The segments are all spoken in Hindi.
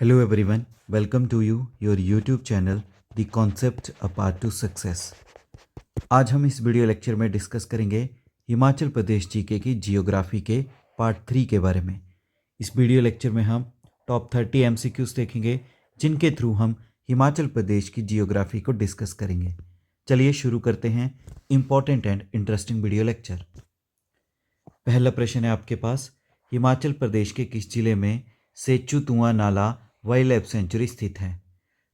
Hello everyone, welcome to your YouTube channel The Concept A Path to Success। आज हम इस वीडियो लेक्चर में डिस्कस करेंगे हिमाचल प्रदेश जीके की जियोग्राफी के पार्ट 3 के बारे में। इस वीडियो लेक्चर में हम टॉप 30 एमसीक्यूज देखेंगे जिनके थ्रू हम हिमाचल प्रदेश की जियोग्राफी को डिस्कस करेंगे। चलिए शुरू करते हैं important and interesting video lecture. पहला प्रश्न है आपके पास, हिमाचल प्रदेश के किस जिले में सेचू तुआ नाला वाइल्ड लाइफ सेंचुरी स्थित है?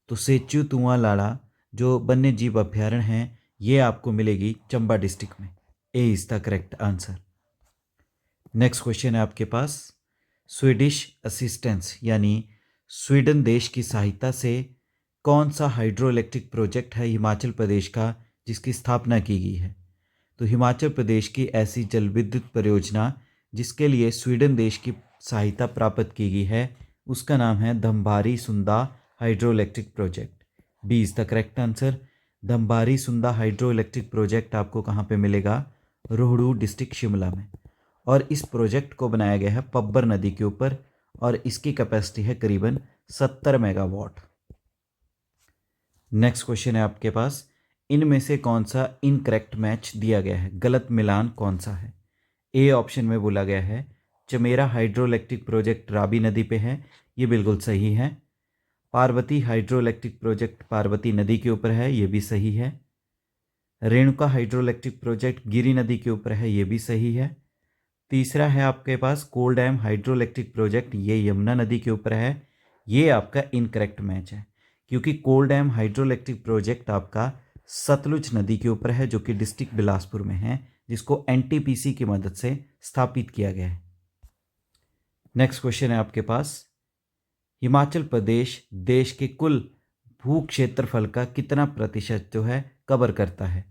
तो सेचू तुआ नाला जो वन्य जीव अभ्यारण्य है ये आपको मिलेगी चंबा डिस्ट्रिक्ट में। A is the correct answer. Next question है आपके पास, स्वीडिश असिस्टेंस यानी स्वीडन देश की सहायता से कौन सा हाइड्रो इलेक्ट्रिक प्रोजेक्ट है हिमाचल प्रदेश का जिसकी स्थापना की गई है? तो हिमाचल प्रदेश की ऐसी जल विद्युत परियोजना जिसके लिए स्वीडन देश की सहायता प्राप्त की गई है उसका नाम है Dhamwari Sunda hydro electric project. B is the correct answer. Dhamwari Sunda hydro electric project आपको कहाँ पे मिलेगा? रोहडू डिस्ट्रिक्ट शिमला में। और इस प्रोजेक्ट को बनाया गया है पब्बर नदी के ऊपर और इसकी कैपेसिटी है करीबन 70 मेगावाट। नेक्स्ट क्वेश्चन है आपके पास, इनमें से कौन सा इनकरेक्ट मैच दिया गया है, गलत मिलान कौन सा है? ए ऑप्शन में बोला गया है Chamera hydro electric project Ravi नदी पे है, ये बिल्कुल सही है। Parvati hydro electric project Parvati नदी के ऊपर है, ये भी सही है। रेणुका हाइड्रो इलेक्ट्रिक प्रोजेक्ट गिरी नदी के ऊपर है, ये भी सही है। तीसरा है आपके पास कोल डैम हाइड्रो इलेक्ट्रिक प्रोजेक्ट, ये यमुना नदी के ऊपर है, ये आपका इनकरेक्ट मैच है क्योंकि कोल डैम हाइड्रो इलेक्ट्रिक प्रोजेक्ट आपका सतलुज नदी के ऊपर है जो कि डिस्ट्रिक्ट बिलासपुर में है, जिसको एनटीपीसी की मदद से स्थापित किया गया है। नेक्स्ट क्वेश्चन है आपके पास, हिमाचल प्रदेश देश के कुल भू क्षेत्रफल का कितना प्रतिशत जो है कवर करता है?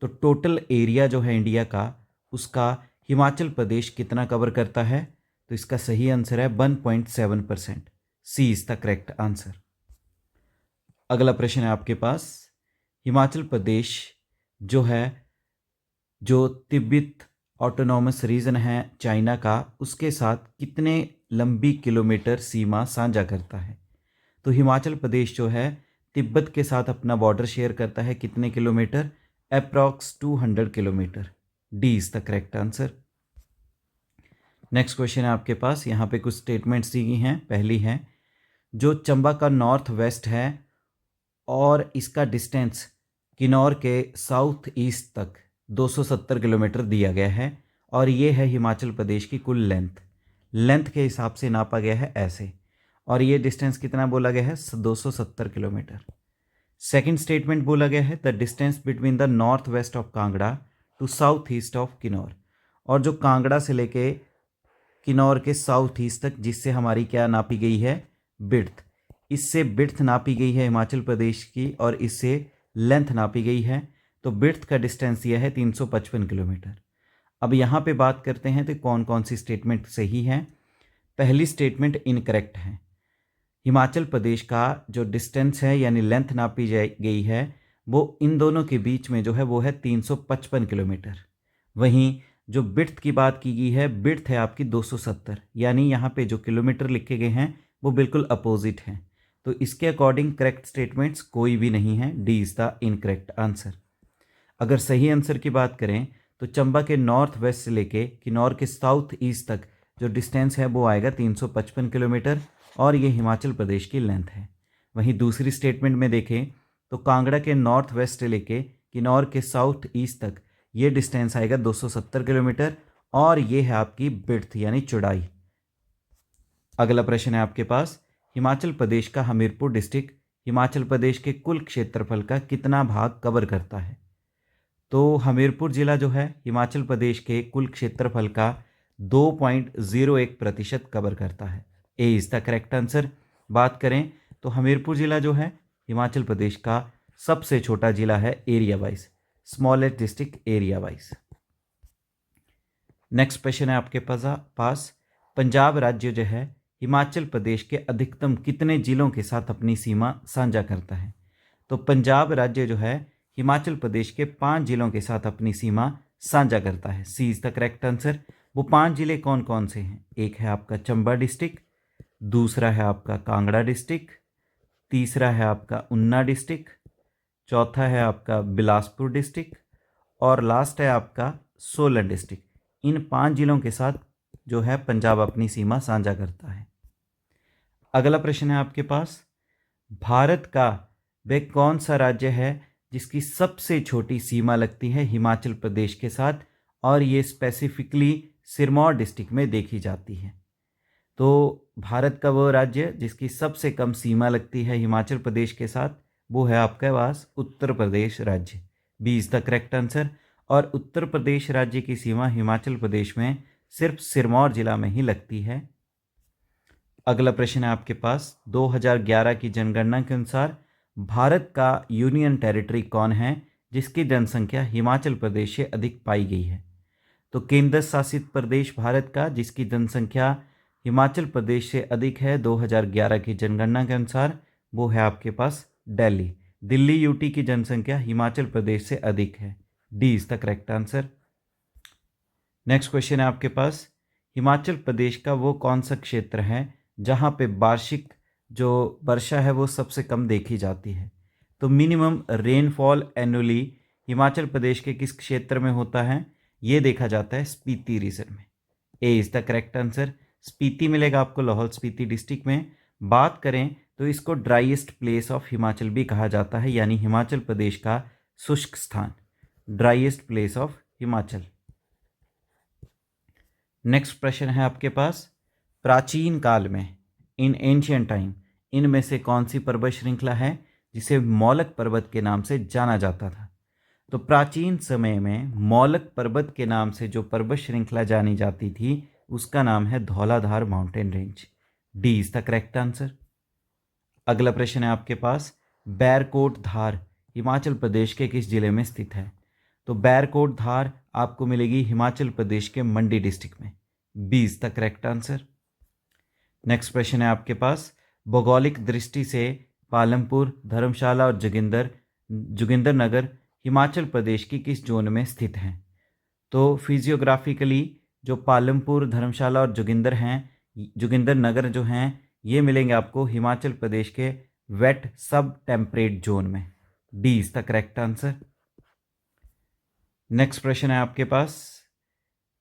तो टोटल एरिया जो है इंडिया का उसका हिमाचल प्रदेश कितना कवर करता है? तो इसका सही आंसर है 1.7%। सी इज द करेक्ट आंसर। अगला प्रश्न है आपके पास, हिमाचल प्रदेश जो है जो तिब्बत ऑटोनॉमस रीजन है चाइना का उसके साथ कितने लंबी किलोमीटर सीमा साझा करता है? तो हिमाचल प्रदेश जो है तिब्बत के साथ अपना बॉर्डर शेयर करता है कितने kilometre? Approx 200 kilometre. D is the correct answer. Next question है आपके पास, यहाँ पे कुछ स्टेटमेंट्स दी गई हैं। पहली है जो चंबा का नॉर्थ वेस्ट है और इसका डिस्टेंस किन्नौर के साउथ ईस्ट तक 270 किलोमीटर दिया गया है और ये है हिमाचल प्रदेश की कुल लेंथ के हिसाब से नापा गया है ऐसे, और ये डिस्टेंस कितना बोला गया है? 270 किलोमीटर। सेकंड स्टेटमेंट बोला गया है the distance between the north west of Kangra to south east of Kinnaur, और जो कांगड़ा से लेके किन्नौर के साउथ ईस्ट तक जिससे हमारी क्या नापी गई है? बिड्थ। इससे बिड्थ नापी गई है हिमाचल प्रदेश की और इससे लेंथ नापी गई है, तो बिड्थ का डिस्टेंस यह है 355 किलोमीटर। अब यहाँ पे बात करते हैं तो कौन कौन सी स्टेटमेंट सही है। पहली स्टेटमेंट इनकरेक्ट है। हिमाचल प्रदेश का जो डिस्टेंस है यानी लेंथ नापी गई है वो इन दोनों के बीच में जो है वो है 355 किलोमीटर। वहीं जो बिड्थ की बात की गई है, बिड्थ है आपकी 270, यानी यहाँ पे जो किलोमीटर लिखे गए हैं वो बिल्कुल अपोजिट हैं। तो इसके अकॉर्डिंग करेक्ट स्टेटमेंट्स कोई भी नहीं है। D is the incorrect answer. अगर सही आंसर की बात करें तो चंबा के नॉर्थ वेस्ट से लेके किन्नौर के साउथ ईस्ट तक जो डिस्टेंस है वो आएगा 355 किलोमीटर और ये हिमाचल प्रदेश की लेंथ है। वहीं दूसरी स्टेटमेंट में देखें तो कांगड़ा के नॉर्थ वेस्ट से लेके किन्नौर के साउथ ईस्ट तक ये डिस्टेंस आएगा 270 किलोमीटर और ये है आपकी बिड्थ यानी चौड़ाई। अगला प्रश्न है आपके पास, हिमाचल प्रदेश का हमीरपुर डिस्ट्रिक्ट हिमाचल प्रदेश के कुल क्षेत्रफल का कितना भाग कवर करता है? तो हमीरपुर जिला जो है हिमाचल प्रदेश के कुल क्षेत्रफल का 2.01% कवर करता है। A is the correct answer. बात करें तो हमीरपुर जिला जो है हिमाचल प्रदेश का सबसे छोटा जिला है area wise, smallest district area wise. Next question है आपके पास, पंजाब राज्य जो है हिमाचल प्रदेश के अधिकतम कितने जिलों के साथ अपनी सीमा साझा करता है? तो पंजाब राज्य जो है हिमाचल प्रदेश के 5 जिलों के साथ अपनी सीमा साझा करता है। सी इज द करेक्ट आंसर। वो 5 जिले कौन कौन से हैं? एक है आपका चंबा डिस्ट्रिक्ट, दूसरा है आपका कांगड़ा डिस्ट्रिक्ट, तीसरा है आपका ऊना डिस्ट्रिक्ट, चौथा है आपका बिलासपुर डिस्ट्रिक्ट और लास्ट है आपका सोलन डिस्ट्रिक्ट। इन 5 जिलों के साथ जो है पंजाब अपनी सीमा साझा करता है। अगला प्रश्न है आपके पास, भारत का वह कौन सा राज्य है जिसकी सबसे छोटी सीमा लगती है हिमाचल प्रदेश के साथ और ये स्पेसिफिकली सिरमौर डिस्ट्रिक्ट में देखी जाती है। तो भारत का वो राज्य जिसकी सबसे कम सीमा लगती है हिमाचल प्रदेश के साथ, वो है आपके पास उत्तर प्रदेश राज्य। B is the correct answer. और उत्तर प्रदेश राज्य की सीमा हिमाचल प्रदेश में सिर्फ सिरमौर जिला में ही लगती है। अगला प्रश्न है आपके पास, 2011 की जनगणना के अनुसार भारत का यूनियन टेरिटरी कौन है जिसकी जनसंख्या हिमाचल प्रदेश से अधिक पाई गई है। तो केंद्र शासित प्रदेश भारत का जिसकी जनसंख्या हिमाचल प्रदेश से अधिक है 2011 की जनगणना के अनुसार, वो है आपके पास दिल्ली। दिल्ली यूटी की जनसंख्या हिमाचल प्रदेश से अधिक है। D is the correct answer. Next question है आपके पास, हिमाचल प्रदेश का वो कौन सा क्षेत्र है जहाँ पे वार्षिक जो वर्षा है वो सबसे कम देखी जाती है। तो minimum rainfall annually Himachal Pradesh के किस क्षेत्र में होता है, ये देखा जाता है स्पीति रीजन में। A is the correct answer. Spiti मिलेगा आपको लाहौल स्पीति डिस्ट्रिक्ट में। बात करें तो इसको ड्राइएस्ट प्लेस ऑफ हिमाचल भी कहा जाता है, यानी हिमाचल प्रदेश का शुष्क स्थान, driest place of Himachal. Next प्रश्न है आपके पास, प्राचीन काल में इन एंशियंट टाइम इनमें से कौन सी पर्वत श्रृंखला है जिसे मौलक पर्वत के नाम से जाना जाता था। तो प्राचीन समय में मौलक पर्वत के नाम से जो पर्वत श्रृंखला जानी जाती थी उसका नाम है Dhauladhar mountain range. D is the correct answer. अगला प्रश्न है आपके पास, बैरकोट धार हिमाचल प्रदेश के किस जिले में स्थित है। तो बैरकोट धार आपको मिलेगी हिमाचल प्रदेश के मंडी डिस्ट्रिक्ट में। B is the correct answer. Next प्रश्न है आपके पास, भौगोलिक दृष्टि से पालमपुर, धर्मशाला और जोगिंदर नगर हिमाचल प्रदेश की किस जोन में स्थित हैं। तो फिजियोग्राफिकली जो पालमपुर, धर्मशाला और जोगिंदर नगर जो हैं ये मिलेंगे आपको हिमाचल प्रदेश के वेट सब टेम्परेट जोन में। D is the correct answer. Next प्रश्न है आपके पास,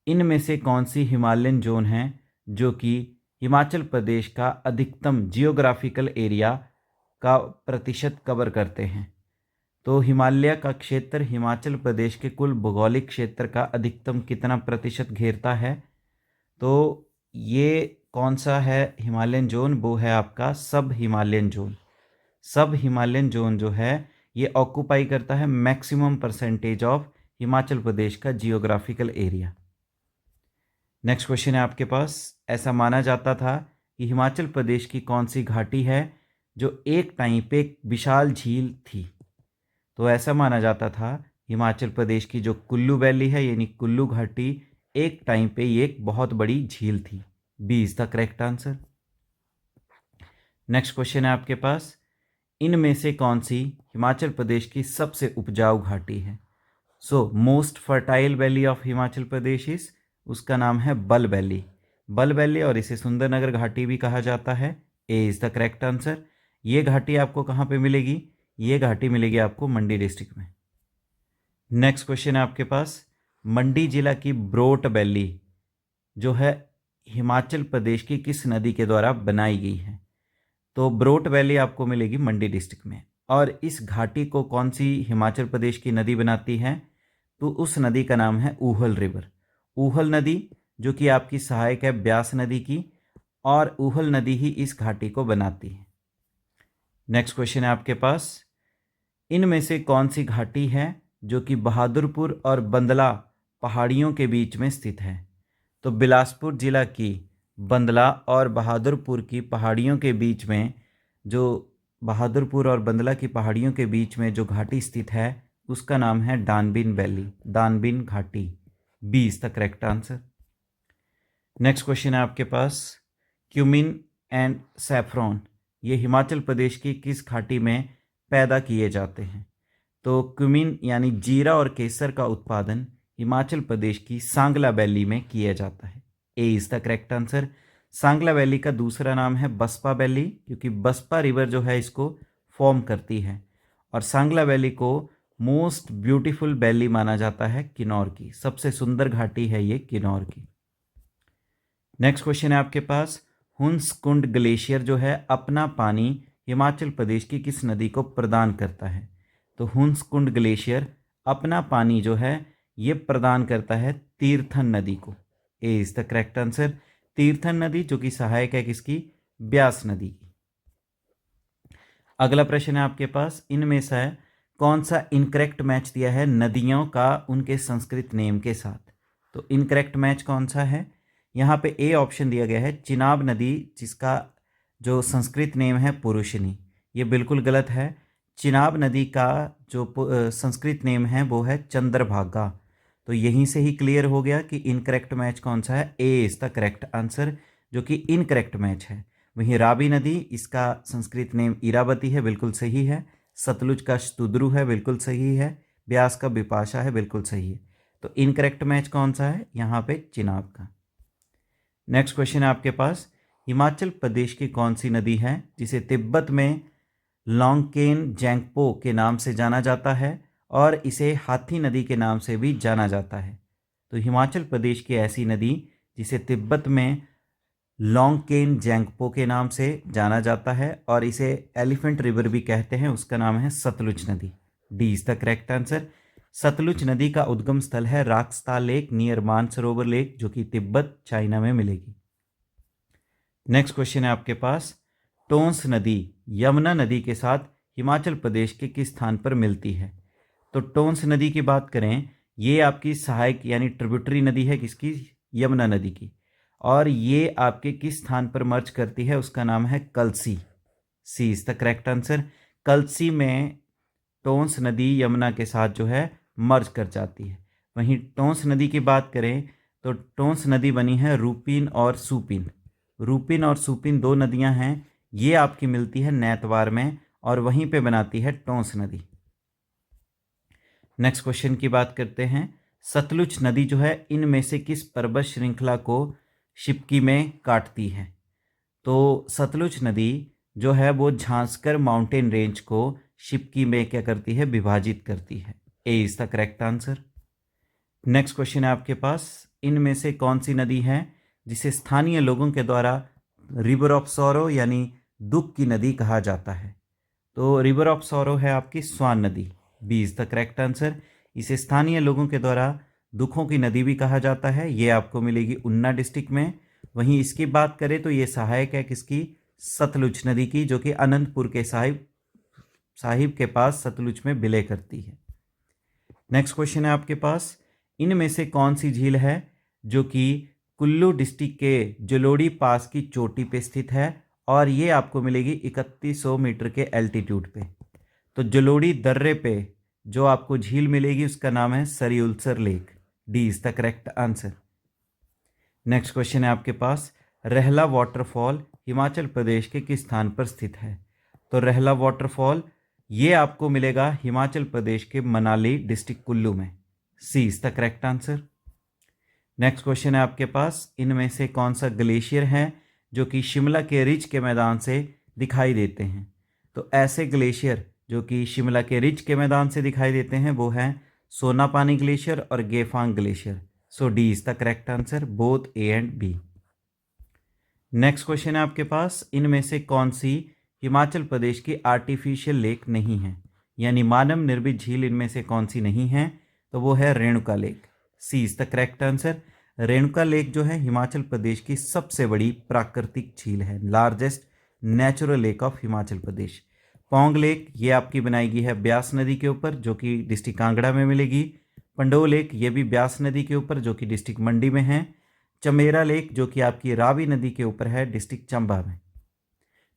इनमें से कौन सी हिमालयन जोन है जो कि हिमाचल प्रदेश का अधिकतम जियोग्राफिकल एरिया का प्रतिशत कवर करते हैं। तो हिमालय का क्षेत्र हिमाचल प्रदेश के कुल भौगोलिक क्षेत्र का अधिकतम कितना प्रतिशत घेरता है। तो ये कौन सा है हिमालयन जोन, वो है आपका सब हिमालयन जोन। सब हिमालयन जोन जो है ये ऑक्यूपाई करता है maximum percentage of Himachal Pradesh का जियोग्राफिकल एरिया। नेक्स्ट क्वेश्चन है आपके पास, ऐसा माना जाता था कि हिमाचल प्रदेश की कौन सी घाटी है जो एक टाइम पे एक विशाल झील थी। तो ऐसा माना जाता था हिमाचल प्रदेश की जो कुल्लू वैली है यानी कुल्लू घाटी एक टाइम पे ये एक बहुत बड़ी झील थी। B is the correct answer. Next question है आपके पास, इनमें से कौन सी हिमाचल प्रदेश की सबसे उपजाऊ घाटी है। So most fertile valley of Himachal Pradesh is, उसका नाम है बल वैली। बल वैली और इसे सुंदरनगर घाटी भी कहा जाता है। A is the correct answer. ये घाटी आपको कहाँ पे मिलेगी, ये घाटी मिलेगी आपको मंडी डिस्ट्रिक्ट में। नेक्स्ट क्वेश्चन है आपके पास, मंडी जिला की ब्रोट वैली जो है हिमाचल प्रदेश की किस नदी के द्वारा बनाई गई है। तो ब्रोट वैली आपको मिलेगी मंडी डिस्ट्रिक्ट में। और इस घाटी को कौन सी हिमाचल प्रदेश की नदी बनाती है, तो उस नदी का नाम है ऊहल रिवर। ऊहल नदी जो कि आपकी सहायक है ब्यास नदी की, और ऊहल नदी ही इस घाटी को बनाती है। नेक्स्ट क्वेश्चन है आपके पास, इनमें से कौन सी घाटी है जो कि बहादुरपुर और बंदला पहाड़ियों के बीच में स्थित है। तो बिलासपुर जिला की बंदला और बहादुरपुर की पहाड़ियों के बीच में जो बहादुरपुर और बंदला की पहाड़ियों के बीच में जो घाटी स्थित है उसका नाम है डानबिन वैली, डानबिन घाटी। B is the correct answer. Next question है आपके पास, क्यूमिन एंड सैफरॉन ये हिमाचल प्रदेश की किस घाटी में पैदा किए जाते हैं। तो क्यूमिन यानी जीरा और केसर का उत्पादन हिमाचल प्रदेश की सांगला वैली में किया जाता है। A is the correct answer. Sangla valley का दूसरा नाम है बसपा वैली, क्योंकि बसपा रिवर जो है इसको फॉर्म करती है। और सांगला वैली को मोस्ट ब्यूटीफुल वैली माना जाता है किन्नौर की, सबसे सुंदर घाटी है ये किन्नौर की। नेक्स्ट क्वेश्चन है आपके पास, हुंसकुंड ग्लेशियर जो है अपना पानी हिमाचल प्रदेश की किस नदी को प्रदान करता है? तो हुंसकुंड ग्लेशियर अपना पानी जो है ये प्रदान करता है तीर्थन नदी को। A is the correct answer, Tirthan नदी, जो कि सहायक है किसकी? ब्यास नदी की। अगला प्रश्न है आपके पास, इनमें से कौन सा इनकरेक्ट मैच दिया है नदियों का उनके संस्कृत नेम के साथ? तो इनकरेक्ट मैच कौन सा है? यहाँ पे ए ऑप्शन दिया गया है चिनाब नदी, जिसका जो संस्कृत नेम है पुरुषनी, ये बिल्कुल गलत है। चिनाब नदी का जो संस्कृत नेम है वो है चंद्रभागा। तो यहीं से ही क्लियर हो गया कि इनकरेक्ट मैच कौन सा है। A is the correct answer, जो कि इनकरेक्ट मैच है। वहीं रावी नदी, इसका संस्कृत नेम इरावती है, बिल्कुल सही है। सतलुज का स्तुद्रु है, बिल्कुल सही है। ब्यास का बिपाशा है, बिल्कुल सही है। तो इनकरेक्ट मैच कौन सा है यहाँ पे? चिनाब का। नेक्स्ट क्वेश्चन है आपके पास, हिमाचल प्रदेश की कौन सी नदी है जिसे तिब्बत में लॉन्गकेन जैंगपो के नाम से जाना जाता है और इसे हाथी नदी के नाम से भी जाना जाता है? तो हिमाचल प्रदेश की ऐसी नदी जिसे तिब्बत में लॉन्गकेन जैंगपो के नाम से जाना जाता है और इसे एलिफेंट रिवर भी कहते हैं, उसका नाम है सतलुज नदी। D is the correct answer. Sutlej नदी का उद्गम स्थल है Rakshastal lake near Mansarovar lake, जो कि तिब्बत चाइना में मिलेगी। नेक्स्ट क्वेश्चन है आपके पास, टोंस नदी यमुना नदी के साथ हिमाचल प्रदेश के किस स्थान पर मिलती है? तो टोंस नदी की बात करें, ये आपकी सहायक यानी ट्रिब्यूटरी नदी है किसकी? यमुना नदी की। और ये आपके किस स्थान पर मर्ज करती है? उसका नाम है कलसी। सी इज द करेक्ट आंसर। कलसी में टोंस नदी यमुना के साथ जो है मर्ज कर जाती है। वहीं टोंस नदी की बात करें तो टोंस नदी बनी है रूपिन और सुपिन। रूपिन और सुपिन दो नदियां हैं, ये आपकी मिलती है नैतवार में और वहीं पे बनाती है टोंस नदी। नेक्स्ट क्वेश्चन की बात करते हैं, सतलुज नदी जो है इनमें से किस पर्वत श्रृंखला को शिपकी में काटती है? तो सतलुज नदी जो है वो झांसकर माउंटेन रेंज को शिपकी में क्या करती है? विभाजित करती है। A is the correct answer. Next question है आपके पास, इनमें से कौन सी नदी है जिसे स्थानीय लोगों के द्वारा रिवर ऑफ सॉरो यानी दुख की नदी कहा जाता है? तो रिवर ऑफ सॉरो है आपकी स्वान नदी। B is the correct answer. इसे स्थानीय लोगों के द्वारा दुखों की नदी भी कहा जाता है, ये आपको मिलेगी ऊना डिस्ट्रिक्ट में। वहीं इसकी बात करें तो ये सहायक है किसकी? सतलुज नदी की, जो कि अनंतपुर के साहिब के पास सतलुज में विलय करती है। नेक्स्ट क्वेश्चन है आपके पास, इनमें से कौन सी झील है जो कि कुल्लू डिस्ट्रिक्ट के जलोड़ी पास की चोटी पे स्थित है और ये आपको मिलेगी 3100 मीटर के एल्टीट्यूड पे? तो जलोड़ी दर्रे पे जो आपको झील मिलेगी उसका नाम है Sareulsar lake. D is the correct answer. Next question है आपके पास, रहला वाटरफॉल हिमाचल प्रदेश के किस स्थान पर स्थित है? तो रहला वाटरफॉल ये आपको मिलेगा हिमाचल प्रदेश के मनाली डिस्ट्रिक्ट कुल्लू में। C is the correct answer. Next question है आपके पास, इनमें से कौन सा ग्लेशियर है जो कि शिमला के रिज के मैदान से दिखाई देते हैं? तो ऐसे ग्लेशियर जो कि शिमला के रिज के मैदान से दिखाई देते हैं वो हैं सोनापानी ग्लेशियर और Gephang glacier. So D is the correct answer, both A and B. Next question है आपके पास, इनमें से कौन सी हिमाचल प्रदेश की आर्टिफिशियल लेक नहीं है, यानी मानव निर्मित झील इनमें से कौन सी नहीं है? तो वो है Renuka lake. C is the correct answer. Renuka lake जो है हिमाचल प्रदेश की सबसे बड़ी प्राकृतिक झील है, largest natural lake of Himachal Pradesh. Pong lake ये आपकी बनाई गई है ब्यास नदी के ऊपर, जो कि डिस्ट्रिक्ट कांगड़ा में मिलेगी। पंडो लेक ये भी ब्यास नदी के ऊपर, जो कि डिस्ट्रिक्ट मंडी में है। चमेरा लेक जो कि आपकी रावी नदी के ऊपर है, डिस्ट्रिक्ट चंबा में।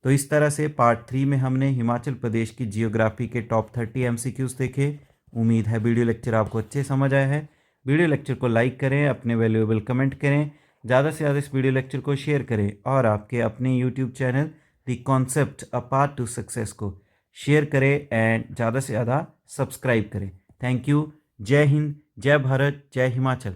तो इस तरह से पार्ट 3 में हमने हिमाचल प्रदेश की जियोग्राफी के टॉप 30 MCQs देखे। उम्मीद है वीडियो लेक्चर आपको अच्छे समझ आया है। वीडियो लेक्चर को लाइक करें, अपने वैल्यूएबल कमेंट करें, ज़्यादा से ज़्यादा इस वीडियो लेक्चर को शेयर करें और आपके अपने YouTube channel the concept a path to success को शेयर करें एंड ज़्यादा से ज़्यादा सब्सक्राइब करें। Thank you. जय हिंद, जय भारत, जय हिमाचल।